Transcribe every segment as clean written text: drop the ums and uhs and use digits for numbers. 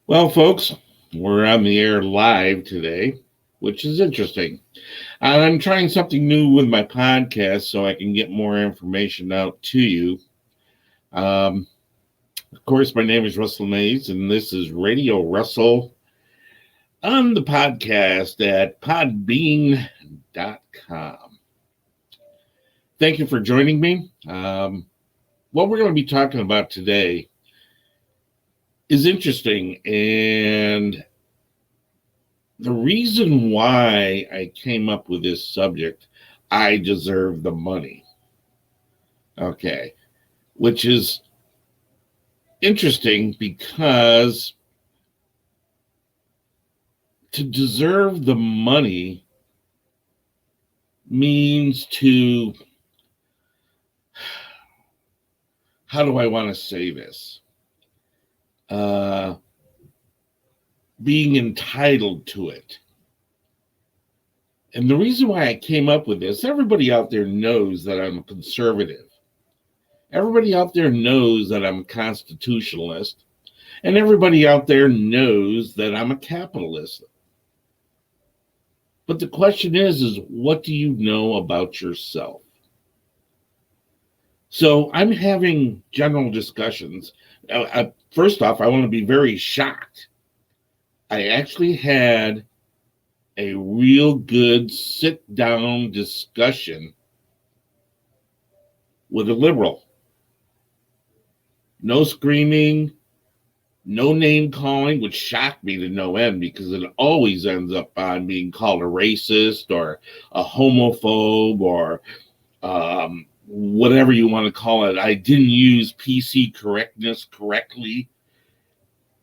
Well, folks, we're on the air live today, which is interesting. And I'm trying something new with my podcast so I can get more information out to you. Um, of course, my name is Russell Mays, and this is Radio Russell on the podcast at podbean.com. Thank you for joining me. What we're going to be talking about today is interesting, and the reason why I came up with this subject, I deserve the money. Okay. Which is interesting because to deserve the money means to, how do I want to say this? Uh, Being entitled to it. And the reason why I came up with this, everybody out there knows that I'm a conservative. Everybody out there knows that I'm a constitutionalist. And everybody out there knows that I'm a capitalist. But the question is what do you know about yourself? So I'm having general discussions. First off, I want to be very shocked. I actually had a real good sit down discussion with a liberal. No screaming, no name calling, which shocked me to no end because it always ends up on being called a racist or a homophobe or whatever you want to call it. I didn't use PC correctness correctly.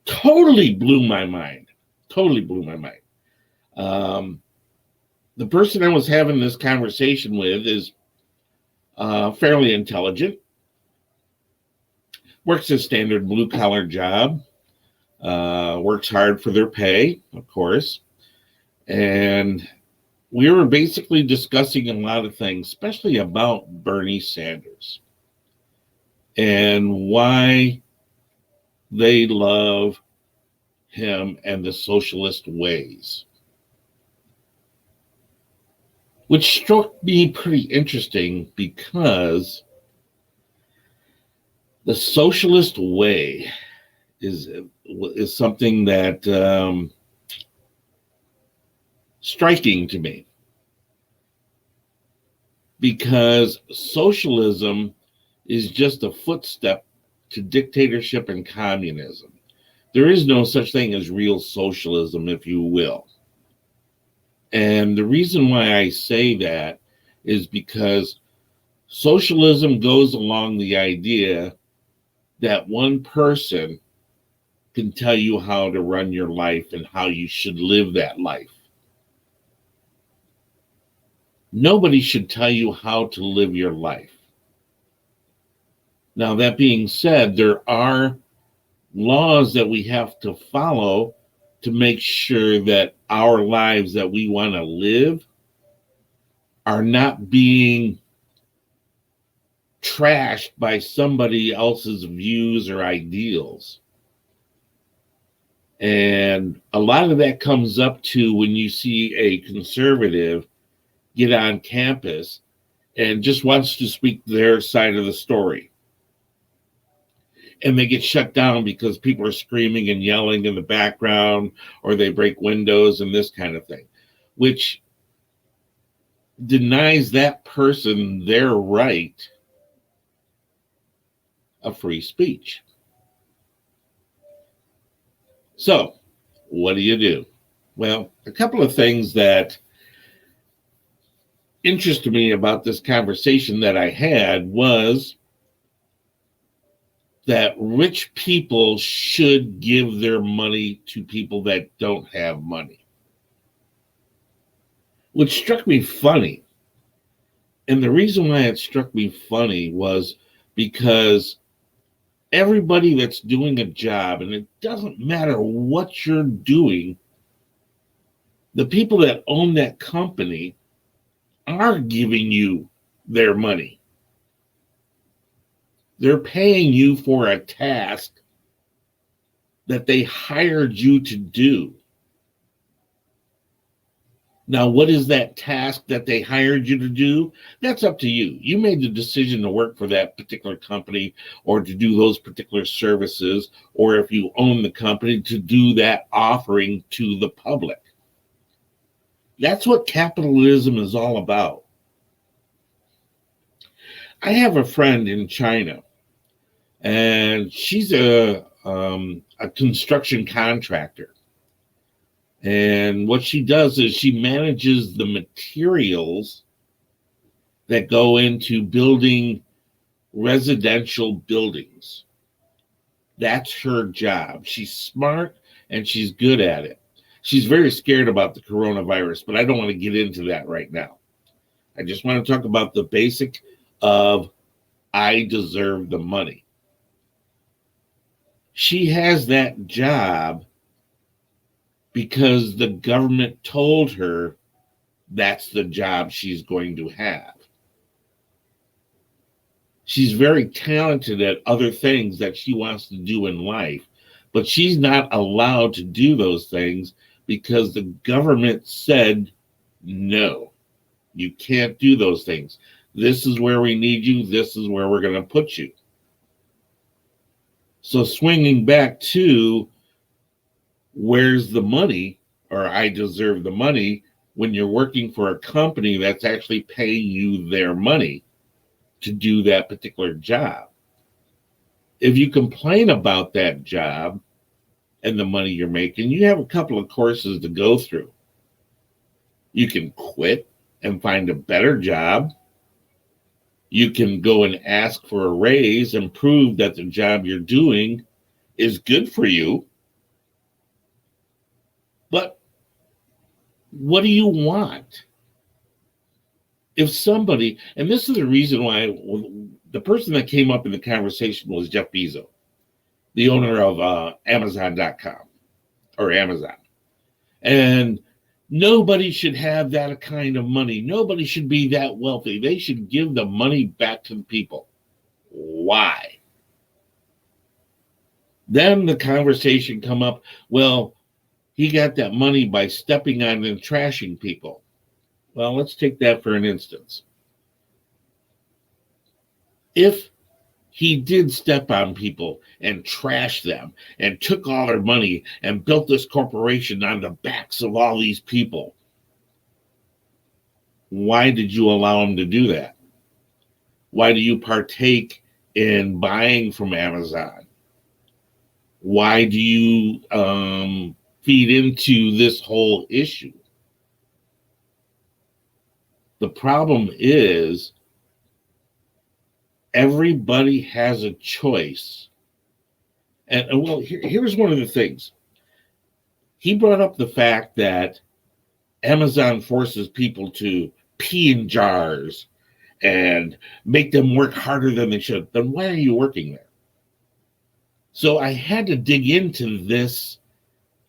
Totally blew my mind. Totally blew my mind. The person I was having this conversation with is fairly intelligent, works a standard blue collar job, works hard for their pay, of course. And we were basically discussing a lot of things, especially about Bernie Sanders and why they love him and the socialist ways, which struck me pretty interesting because the socialist way is something that striking to me, because socialism is just a footstep to dictatorship and communism. There is no such thing as real socialism, if you will. And the reason why I say that is because socialism goes along the idea that one person can tell you how to run your life and how you should live that life. Nobody should tell you how to live your life. Now, that being said, there are laws that we have to follow to make sure that our lives that we want to live are not being trashed by somebody else's views or ideals. And a lot of that comes up to when you see a conservative get on campus and just wants to speak their side of the story. And they get shut down because people are screaming and yelling in the background, or they break windows and this kind of thing, which denies that person their right of free speech. So, what do you do? Well, a couple of things that interested me about this conversation that I had was that rich people should give their money to people that don't have money, which struck me funny. And the reason why it struck me funny was because everybody that's doing a job, and it doesn't matter what you're doing, the people that own that company are giving you their money. They're paying you for a task that they hired you to do. Now, what is that task that they hired you to do? That's up to you. You made the decision to work for that particular company or to do those particular services, or if you own the company, to do that offering to the public. That's what capitalism is all about. I have a friend in China, and she's a construction contractor. And what she does is she manages the materials that go into building residential buildings. That's her job. She's smart and she's good at it. She's very scared about the coronavirus, but I don't want to get into that right now. I just want to talk about the basic of I deserve the money. She has that job because the government told her that's the job she's going to have. She's very talented at other things that she wants to do in life, but she's not allowed to do those things because the government said, no, you can't do those things. This is where we need you. This is where we're going to put you. So swinging back to where's the money, or I deserve the money, when you're working for a company that's actually paying you their money to do that particular job. If you complain about that job and the money you're making, you have a couple of courses to go through. You can quit and find a better job. You can go and ask for a raise and prove that the job you're doing is good for you. But what do you want? If somebody, and this is the reason why the person that came up in the conversation was Jeff Bezos, the owner of Amazon.com or Amazon. And nobody should have that kind of money. Nobody should be that wealthy. They should give the money back to the people. Why? Then the conversation come up, well, he got that money by stepping on and trashing people. Well, let's take that for an instance. If he did step on people and trash them and took all their money and built this corporation on the backs of all these people, why did you allow him to do that? Why do you partake in buying from Amazon? Why do you feed into this whole issue? The problem is everybody has a choice. And well, here's one of the things. He brought up the fact that Amazon forces people to pee in jars and make them work harder than they should. Then why are you working there? So I had to dig into this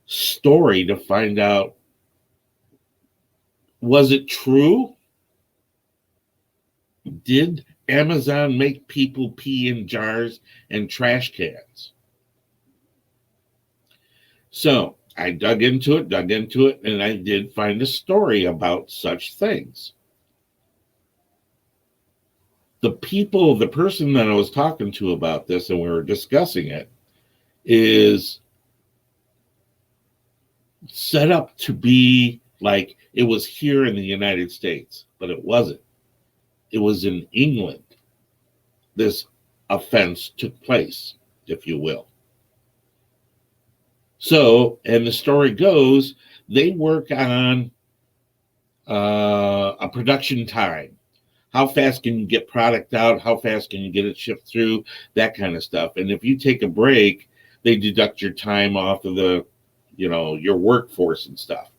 story to find out, was it true? Did Amazon make people pee in jars and trash cans? So I dug into it, and I did find a story about such things. The person that I was talking to about this, and we were discussing it, is set up to be like it was here in the United States, but it wasn't. It was in England. This offense took place, if you will. So, and the story goes, they work on a production time. How fast can you get product out? How fast can you get it shipped through? That kind of stuff. And if you take a break, they deduct your time off of the, your workforce and stuff.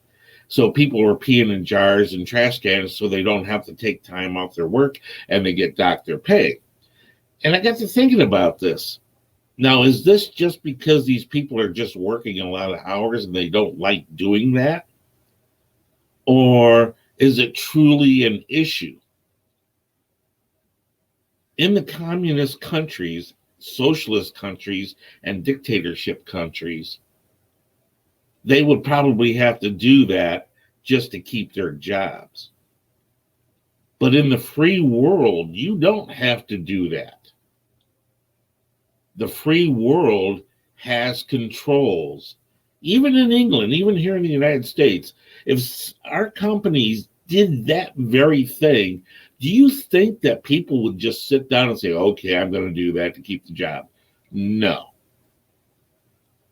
So people were peeing in jars and trash cans so they don't have to take time off their work and they get docked their pay. And I got to thinking about this. Now, is this just because these people are just working a lot of hours and they don't like doing that? Or is it truly an issue? In the communist countries, socialist countries and dictatorship countries, they would probably have to do that just to keep their jobs. But in the free world, you don't have to do that. The free world has controls. Even in England, even here in the United States, if our companies did that very thing, do you think that people would just sit down and say, okay, I'm going to do that to keep the job? No.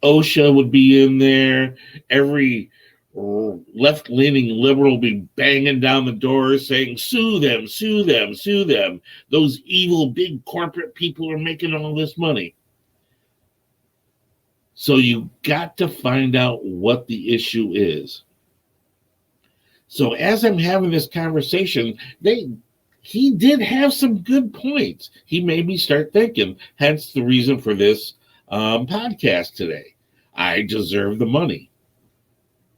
OSHA would be in there. Every left-leaning liberal be banging down the door saying, sue them, sue them, sue them. Those evil big corporate people are making all this money. So you got to find out what the issue is. So as I'm having this conversation, he did have some good points. He made me start thinking, hence the reason for this podcast today. I deserve the money.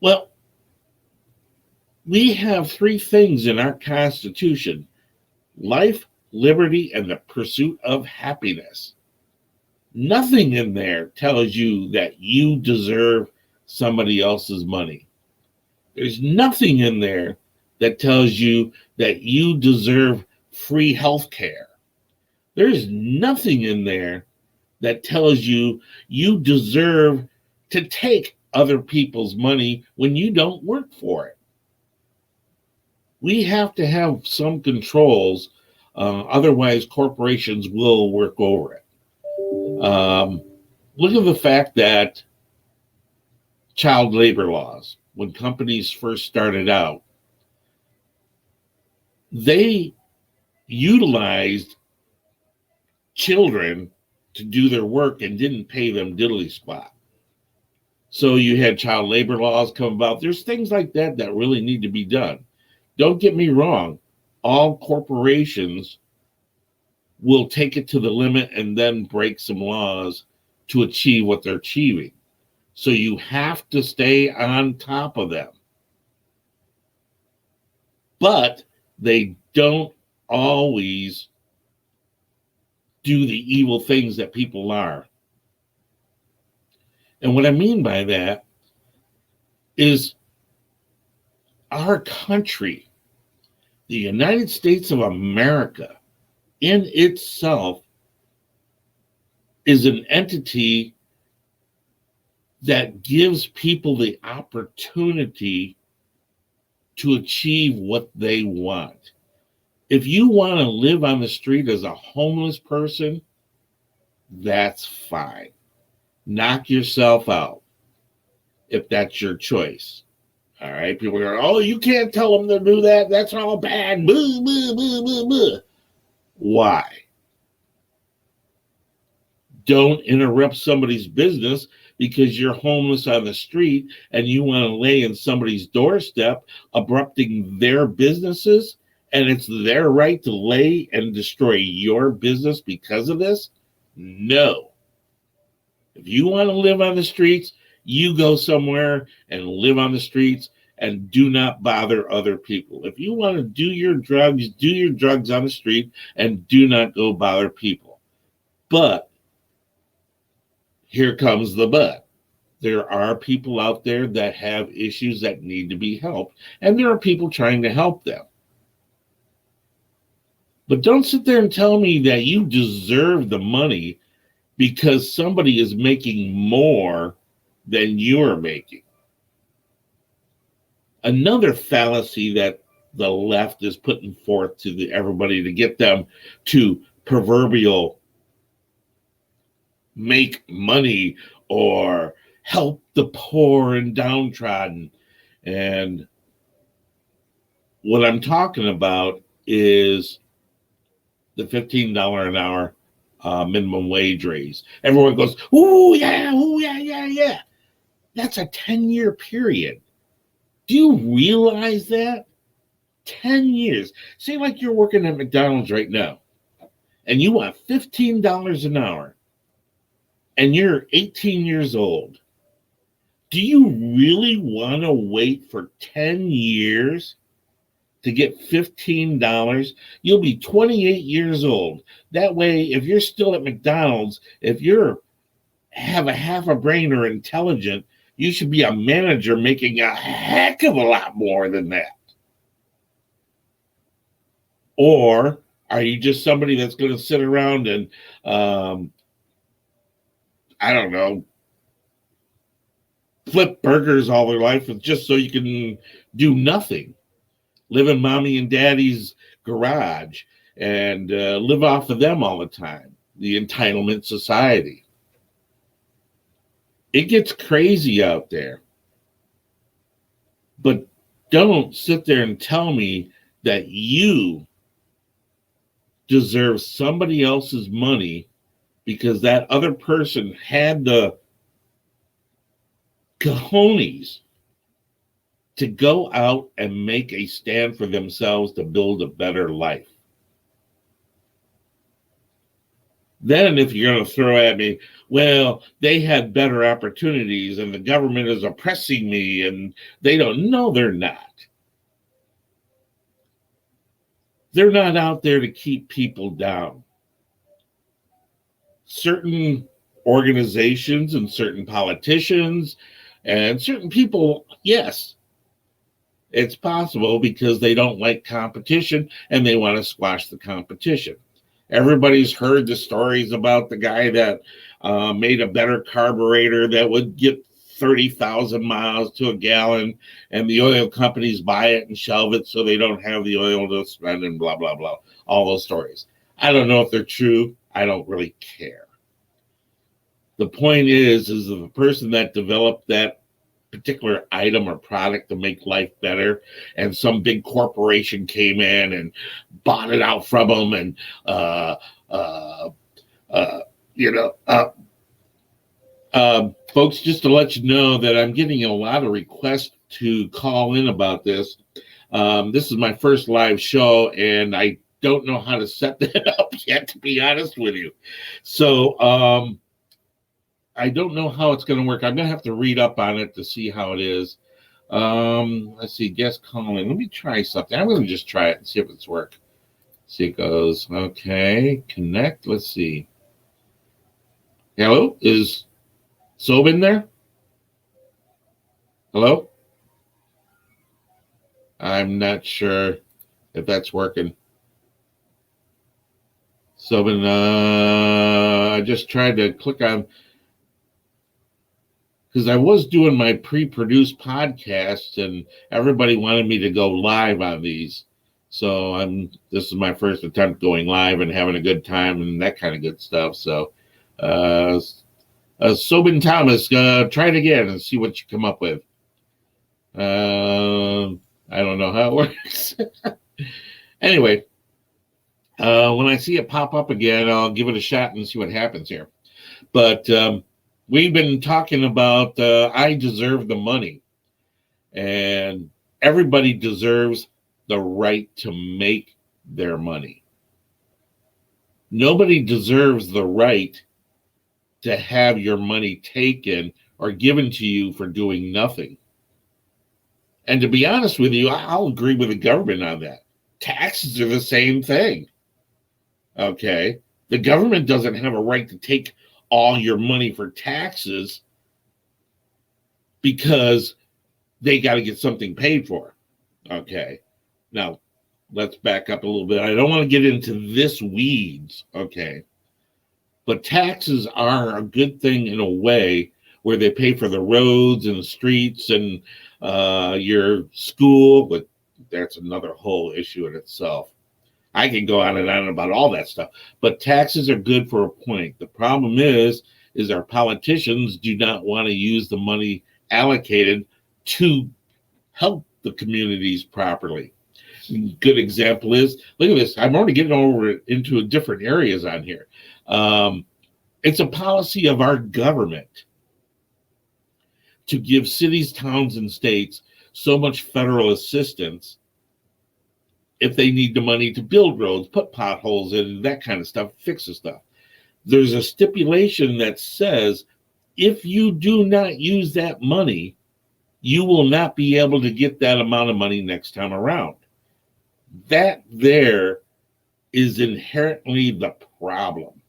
Well, we have three things in our Constitution: life, liberty, and the pursuit of happiness. Nothing in there tells you that you deserve somebody else's money. There's nothing in there that tells you that you deserve free health care. There's nothing in there that tells you you deserve to take other people's money when you don't work for it. We have to have some controls, otherwise corporations will work over it. Look at the fact that child labor laws, when companies first started out, they utilized children to do their work and didn't pay them diddly squat. So you had child labor laws come about. There's things like that that really need to be done. Don't get me wrong. All corporations will take it to the limit and then break some laws to achieve what they're achieving. So you have to stay on top of them. But they don't always do the evil things that people are. And what I mean by that is our country, the United States of America, in itself is an entity that gives people the opportunity to achieve what they want. If you want to live on the street as a homeless person, that's fine. Knock yourself out if that's your choice. All right, people are, oh, you can't tell them to do that. That's all bad. Boo, boo, boo, boo, boo. Why? Don't interrupt somebody's business because you're homeless on the street and you want to lay in somebody's doorstep, abrupting their businesses, and it's their right to lay and destroy your business because of this? No. If you want to live on the streets, you go somewhere and live on the streets and do not bother other people. If you want to do your drugs on the street and do not go bother people. But here comes the but. There are people out there that have issues that need to be helped, and there are people trying to help them. But don't sit there and tell me that you deserve the money because somebody is making more than you're making. Another fallacy that the left is putting forth to everybody to get them to proverbial make money or help the poor and downtrodden. And what I'm talking about is the $15 an hour minimum wage raise. Everyone goes, ooh, yeah, yeah. That's a 10-year period. Do you realize that? 10 years. Say like you're working at McDonald's right now and you want $15 an hour and you're 18 years old. Do you really want to wait for 10 years to get $15, you'll be 28 years old. That way, if you're still at McDonald's, if you're have a half a brain or intelligent, you should be a manager making a heck of a lot more than that. Or are you just somebody that's going to sit around and, I don't know, flip burgers all their life just so you can do nothing? Live in mommy and daddy's garage and live off of them all the time. The entitlement society. It gets crazy out there. But don't sit there and tell me that you deserve somebody else's money because that other person had the cojones to go out and make a stand for themselves to build a better life. Then if you're going to throw at me, well, they had better opportunities and the government is oppressing me and they don't. No, they're not. They're not out there to keep people down. Certain organizations and certain politicians and certain people, yes, it's possible because they don't like competition and they want to squash the competition. Everybody's heard the stories about the guy that made a better carburetor that would get 30,000 miles to a gallon, and the oil companies buy it and shelve it so they don't have the oil to spend and blah, blah, blah. All those stories. I don't know if they're true. I don't really care. The point is the person that developed that particular item or product to make life better, and some big corporation came in and bought it out from them, and folks, just to let you know that I'm getting a lot of requests to call in about this. This is my first live show, and I don't know how to set that up yet, to be honest with you. So I don't know how it's going to work. I'm going to have to read up on it to see how it is. Let's see, guest calling. Let me try something. I'm going to just try it and see if it's work. See, it goes, okay, connect. Let's see. Hello, is Sobin there? Hello? I'm not sure if that's working. Sobin, I just tried to click on, because I was doing my pre-produced podcast and everybody wanted me to go live on these. So this is my first attempt going live and having a good time and that kind of good stuff. So Sobin Thomas, try it again and see what you come up with. I don't know how it works. Anyway, when I see it pop up again, I'll give it a shot and see what happens here. But we've been talking about I deserve the money. And everybody deserves the right to make their money. Nobody deserves the right to have your money taken or given to you for doing nothing. And to be honest with you, I'll agree with the government on that. Taxes are the same thing. Okay? The government doesn't have a right to take all your money for taxes because they got to get something paid for. Okay? Now, let's back up a little bit. I don't want to get into this weeds, okay? But taxes are a good thing in a way where they pay for the roads and the streets and your school, but that's another whole issue in itself. I can go on and on about all that stuff, but taxes are good for a point. The problem is our politicians do not want to use the money allocated to help the communities properly. Good example is, look at this. I'm already getting over into different areas on here. It's a policy of our government to give cities, towns, and states so much federal assistance if they need the money to build roads, put potholes in, that kind of stuff, fix the stuff. There's a stipulation that says if you do not use that money, you will not be able to get that amount of money next time around. That there is inherently the problem,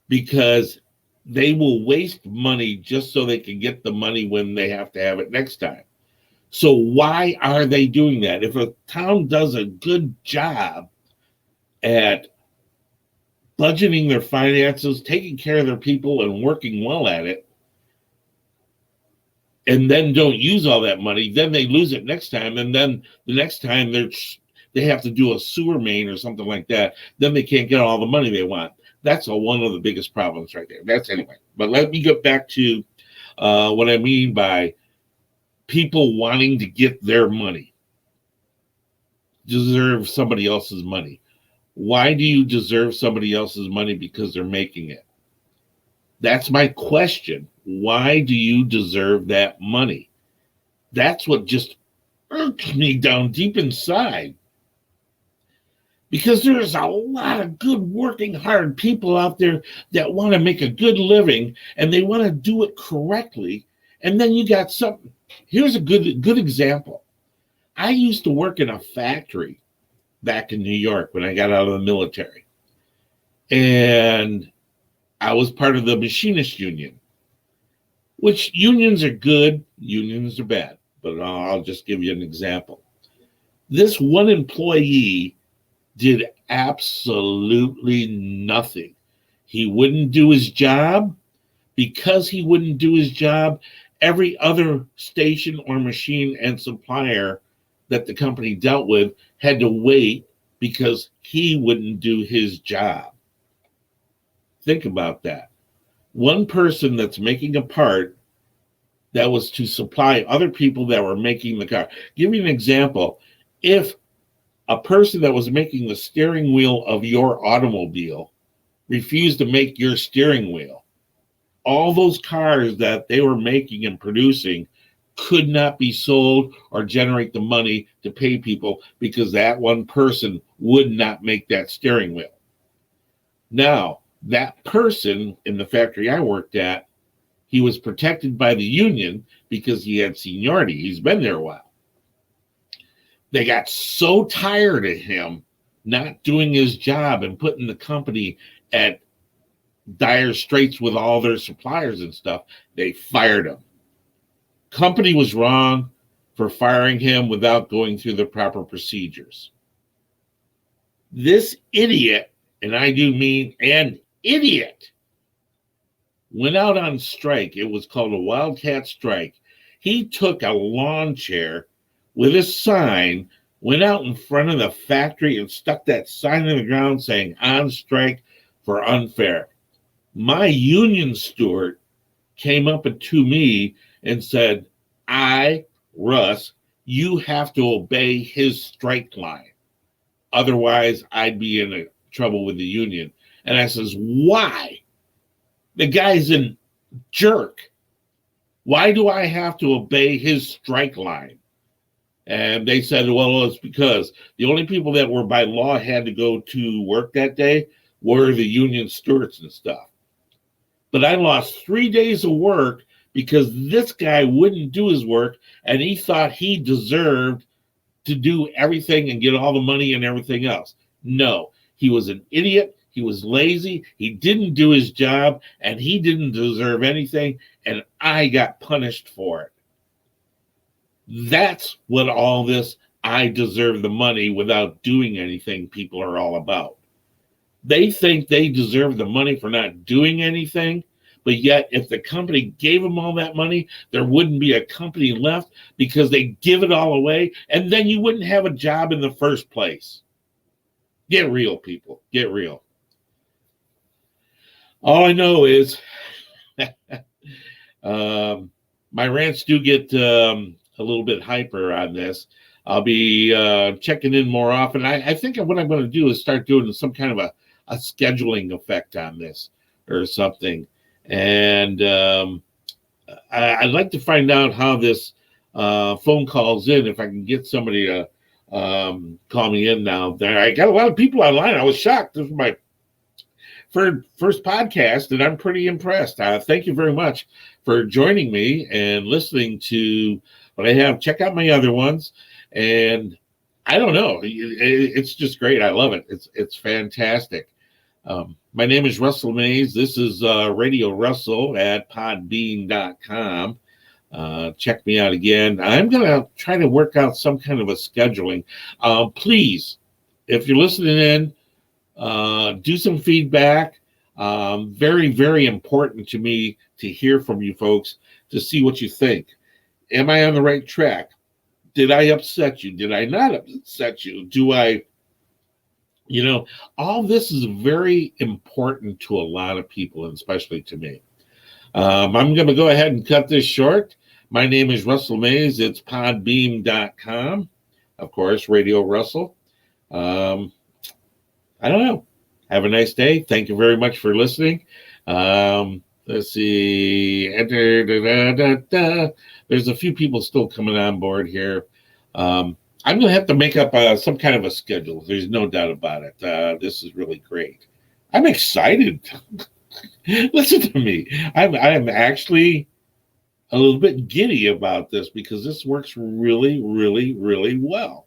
because they will waste money just so they can get the money when they have to have it next time. So why are they doing that? If a town does a good job at budgeting their finances, taking care of their people, and working well at it, and then don't use all that money, then they lose it next time, and then the next time they have to do a sewer main or something like that, then they can't get all the money they want. That's one of the biggest problems right there. That's anyway. But let me get back to what I mean by people wanting to get their money, deserve somebody else's money. Why do you deserve somebody else's money? Because they're making it. That's my question. Why do you deserve that money? That's what just irks me down deep inside. Because there's a lot of good, working hard people out there that want to make a good living, and they want to do it correctly. And then you got something. Here's a good example. I used to work in a factory back in New York when I got out of the military. And I was part of the machinist union, which unions are good, unions are bad. But I'll just give you an example. This one employee did absolutely nothing. He wouldn't do his job. Because he wouldn't do his job, every other station or machine and supplier that the company dealt with had to wait because he wouldn't do his job. Think about that. One person that's making a part that was to supply other people that were making the car. Give me an example. If a person that was making the steering wheel of your automobile refused to make your steering wheel, all those cars that they were making and producing could not be sold or generate the money to pay people because that one person would not make that steering wheel. Now, that person in the factory I worked at, he was protected by the union because he had seniority. He's been there a while. They got so tired of him not doing his job and putting the company at dire straits with all their suppliers and stuff, they fired him. Company was wrong for firing him without going through the proper procedures. This idiot, and I do mean an idiot, went out on strike. It was called a wildcat strike. He took a lawn chair with a sign, went out in front of the factory and stuck that sign in the ground saying on strike for unfair. My union steward came up to me and said, Russ, you have to obey his strike line. Otherwise, I'd be in trouble with the union. And I says, why? The guy's a jerk. Why do I have to obey his strike line? And they said, well, it's because the only people that were by law had to go to work that day were the union stewards and stuff. But I lost 3 days of work because this guy wouldn't do his work, and he thought he deserved to do everything and get all the money and everything else. No, he was an idiot. He was lazy. He didn't do his job, and he didn't deserve anything, and I got punished for it. That's what all this I deserve the money without doing anything people are all about. They think they deserve the money for not doing anything, but yet if the company gave them all that money, there wouldn't be a company left because they give it all away, and then you wouldn't have a job in the first place. Get real, people. Get real. All I know is my rants do get a little bit hyper on this. I'll be checking in more often. I think what I'm going to do is start doing some kind of a scheduling effect on this or something. And I'd like to find out how this phone calls in, if I can get somebody to call me in now. I got a lot of people online. I was shocked. This was my first podcast, and I'm pretty impressed. Thank you very much for joining me and listening to what I have. Check out my other ones. And I don't know. It's just great. I love it. It's fantastic. My name is Russell Mays. This is Radio Russell at podbean.com. Check me out again. I'm going to try to work out some kind of a scheduling. Please, if you're listening in, do some feedback. Very, very important to me to hear from you folks to see what you think. Am I on the right track? Did I upset you? Did I not upset you? All this is very important to a lot of people, and especially to me. I'm going to go ahead and cut this short. My name is Russell Mays. It's podbeam.com. Of course, Radio Russell. I don't know. Have a nice day. Thank you very much for listening. Let's see. There's a few people still coming on board here. I'm going to have to make up some kind of a schedule. There's no doubt about it. This is really great. I'm excited. Listen to me. I'm actually a little bit giddy about this because this works really, really, really well.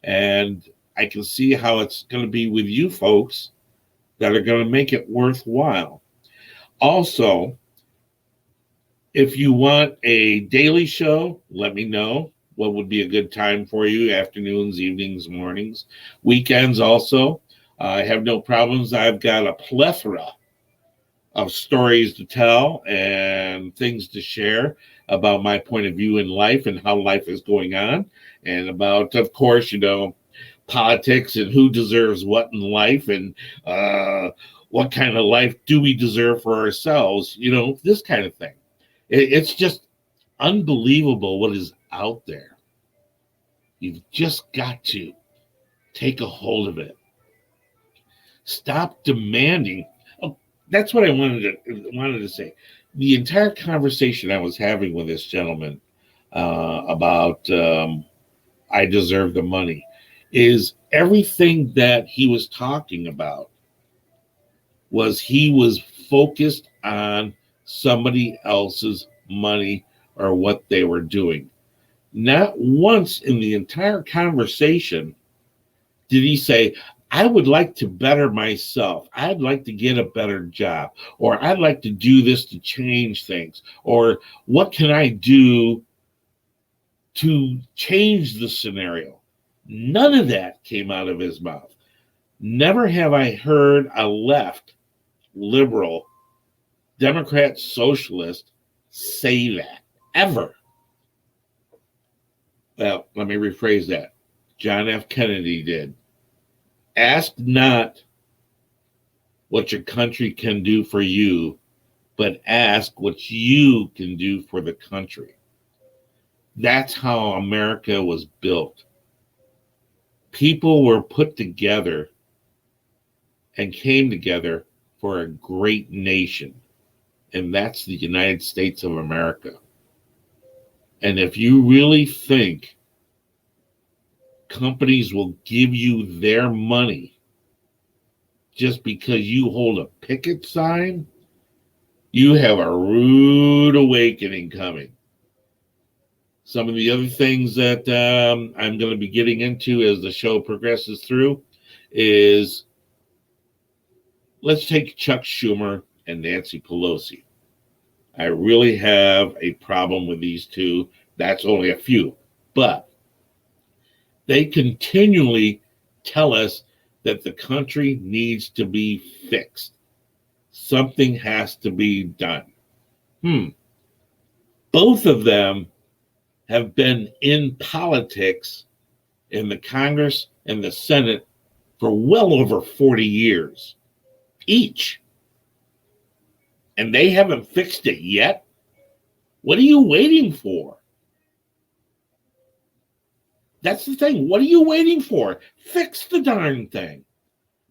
And I can see how it's going to be with you folks that are going to make it worthwhile. Also, if you want a daily show, let me know what would be a good time for you, afternoons, evenings, mornings, weekends also. I have no problems. I've got a plethora of stories to tell and things to share about my point of view in life and how life is going on, and about, of course, politics and who deserves what in life, and what kind of life do we deserve for ourselves, this kind of thing. It's just unbelievable what is out there. You've just got to take a hold of it. Stop demanding. Oh, that's what I wanted to say. The entire conversation I was having with this gentleman about I deserve the money is everything that he was talking about was he was focused on somebody else's money or what they were doing. Not once in the entire conversation did he say, I would like to better myself. I'd like to get a better job, or I'd like to do this to change things, or what can I do to change the scenario? None of that came out of his mouth. Never have I heard a left, liberal, Democrat, socialist say that, ever. Well, let me rephrase that. John F. Kennedy did. Ask not what your country can do for you, but ask what you can do for the country. That's how America was built. People were put together and came together for a great nation, and that's the United States of America. And if you really think companies will give you their money just because you hold a picket sign, you have a rude awakening coming. Some of the other things that I'm going to be getting into as the show progresses through is, let's take Chuck Schumer and Nancy Pelosi. I really have a problem with these two. That's only a few. But they continually tell us that the country needs to be fixed. Something has to be done. Both of them have been in politics in the Congress and the Senate for well over 40 years each. And they haven't fixed it yet? What are you waiting for? That's the thing. What are you waiting for? Fix the darn thing.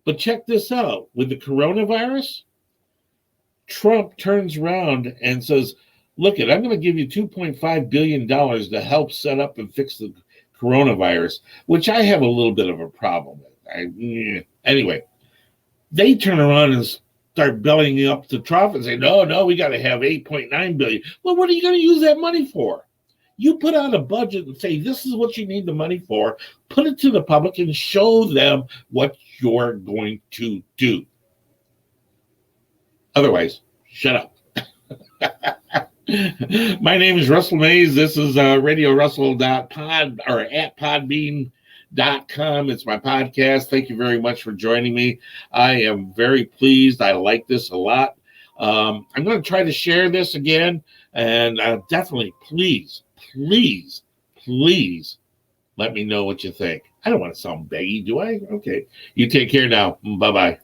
But check this out. With the coronavirus, Trump turns around and says, look, I'm going to give you $2.5 billion to help set up and fix the coronavirus, which I have a little bit of a problem with. Anyway, they turn around and start bellying up to Trump and say, no, we got to have $8.9 billion. Well, what are you going to use that money for? You put out a budget and say, this is what you need the money for, put it to the public and show them what you're going to do. Otherwise, shut up. My name is Russell Mays. This is RadioRussell.pod or at Podbean.com. It's my podcast. Thank you very much for joining me. I am very pleased. I like this a lot. I'm going to try to share this again, and definitely, please let me know what you think. I don't want to sound baggy, do I? Okay. You take care now. Bye-bye.